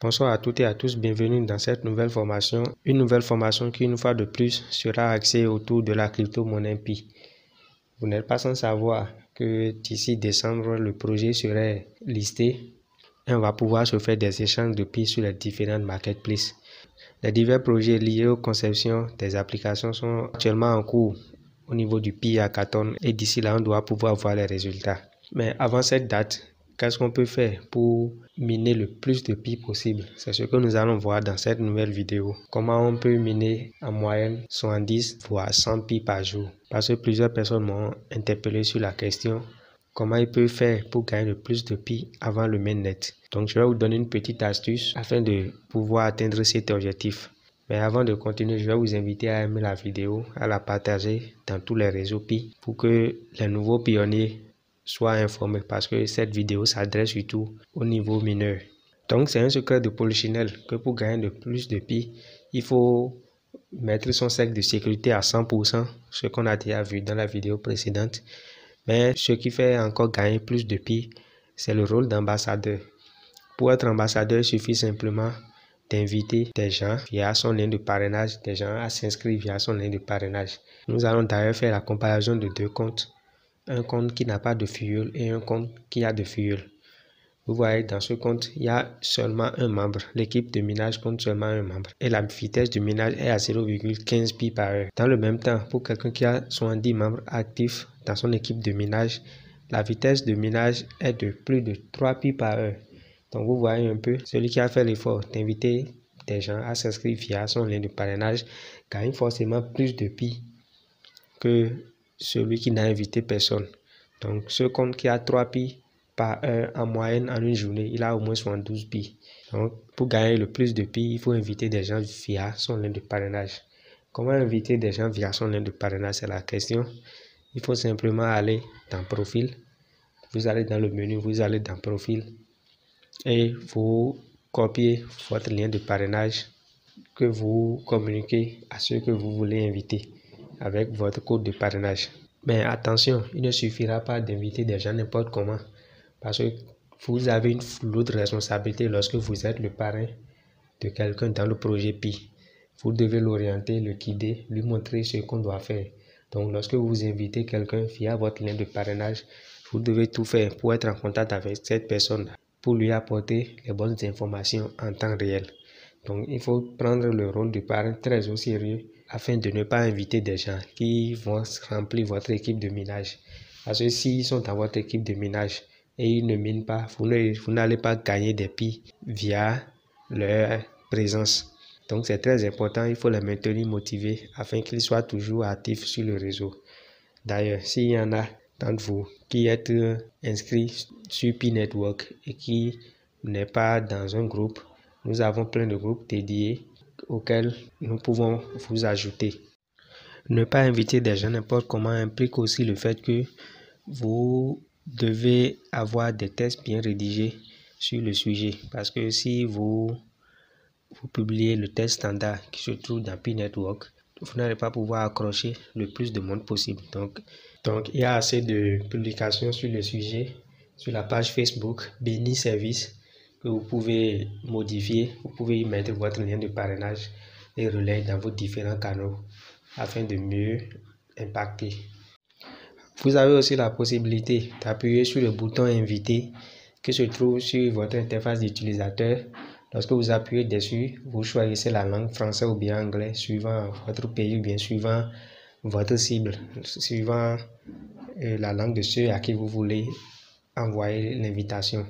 Bonsoir à toutes et à tous, bienvenue dans cette nouvelle formation. Une nouvelle formation qui, une fois de plus, sera axée autour de la crypto-monnaie Pi. Vous n'êtes pas sans savoir que d'ici décembre, le projet serait listé et on va pouvoir se faire des échanges de Pi sur les différentes marketplaces. Les divers projets liés aux conceptions des applications sont actuellement en cours au niveau du Pi Hackathon et d'ici là, on doit pouvoir voir les résultats. Mais avant cette date, qu'est-ce qu'on peut faire pour miner le plus de Pi possible? C'est ce que nous allons voir dans cette nouvelle vidéo. Comment on peut miner en moyenne 70 voire 100 Pi par jour? Parce que plusieurs personnes m'ont interpellé sur la question. Comment il peut faire pour gagner le plus de Pi avant le mainnet? Donc je vais vous donner une petite astuce afin de pouvoir atteindre cet objectif. Mais avant de continuer, je vais vous inviter à aimer la vidéo, à la partager dans tous les réseaux Pi pour que les nouveaux pionniers soient informés parce que cette vidéo s'adresse surtout au niveau mineur. Donc c'est un secret de polichinelle que pour gagner de plus de Pi, il faut mettre son cercle de sécurité à 100%, ce qu'on a déjà vu dans la vidéo précédente. Mais ce qui fait encore gagner plus de Pi, c'est le rôle d'ambassadeur. Pour être ambassadeur, il suffit simplement d'inviter des gens via son lien de parrainage, des gens à s'inscrire via son lien de parrainage. Nous allons d'ailleurs faire la comparaison de deux comptes. Un compte qui n'a pas de filleul et un compte qui a de filleul. Vous voyez, dans ce compte, il y a seulement un membre. L'équipe de minage compte seulement un membre. Et la vitesse de minage est à 0,15 pi par heure. Dans le même temps, pour quelqu'un qui a 70 membres actifs dans son équipe de minage, la vitesse de minage est de plus de 3 pi par heure. Donc vous voyez un peu, celui qui a fait l'effort d'inviter des gens à s'inscrire via son lien de parrainage gagne forcément plus de Pi que celui qui n'a invité personne. Donc ce compte qui a 3 Pi par heure en moyenne en une journée, il a au moins 72 Pi. Donc pour gagner le plus de Pi, il faut inviter des gens via son lien de parrainage. Comment inviter des gens via son lien de parrainage, c'est la question. Il faut simplement aller dans Profil. Vous allez dans le menu, vous allez dans Profil. Et vous copiez votre lien de parrainage que vous communiquez à ceux que vous voulez inviter avec votre code de parrainage. Mais attention, il ne suffira pas d'inviter des gens n'importe comment parce que vous avez une lourde responsabilité lorsque vous êtes le parrain de quelqu'un dans le projet Pi. Vous devez l'orienter, le guider, lui montrer ce qu'on doit faire. Donc lorsque vous invitez quelqu'un via votre lien de parrainage, vous devez tout faire pour être en contact avec cette personne, pour lui apporter les bonnes informations en temps réel. Donc il faut prendre le rôle de parrain très au sérieux afin de ne pas inviter des gens qui vont remplir votre équipe de minage. Parce que s'ils sont dans votre équipe de minage et ils ne minent pas, vous n'allez pas gagner des Pi via leur présence. Donc c'est très important, il faut les maintenir motivés afin qu'ils soient toujours actifs sur le réseau. D'ailleurs, s'il y en a d'entre vous qui êtes inscrits sur Pi Network et qui n'est pas dans un groupe, nous avons plein de groupes dédiés auxquels nous pouvons vous ajouter. Ne pas inviter des gens n'importe comment implique aussi le fait que vous devez avoir des tests bien rédigés sur le sujet. Parce que si vous publiez le test standard qui se trouve dans Pi Network, vous n'allez pas pouvoir accrocher le plus de monde possible. Donc il y a assez de publications sur le sujet sur la page Facebook Béni Service que vous pouvez modifier. Vous pouvez y mettre votre lien de parrainage et relais dans vos différents canaux afin de mieux impacter. Vous avez aussi la possibilité d'appuyer sur le bouton inviter qui se trouve sur votre interface d'utilisateur. Lorsque vous appuyez dessus, vous choisissez la langue français ou bien anglais suivant votre pays ou bien suivant votre cible, suivant la langue de ceux à qui vous voulez envoyer l'invitation.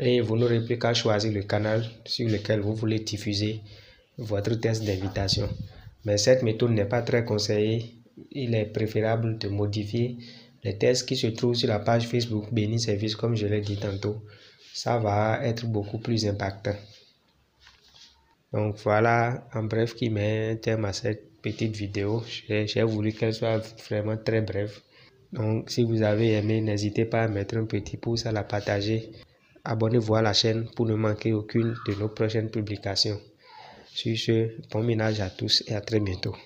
Et vous n'aurez plus qu'à choisir le canal sur lequel vous voulez diffuser votre test d'invitation. Mais cette méthode n'est pas très conseillée. Il est préférable de modifier les tests qui se trouvent sur la page Facebook Béni Service, comme je l'ai dit tantôt. Ça va être beaucoup plus impactant. Donc voilà, en bref, qui met un terme à cette petite vidéo. J'ai voulu qu'elle soit vraiment très brève. Donc si vous avez aimé, n'hésitez pas à mettre un petit pouce, à la partager. Abonnez-vous à la chaîne pour ne manquer aucune de nos prochaines publications. Sur ce, bon minage à tous et à très bientôt.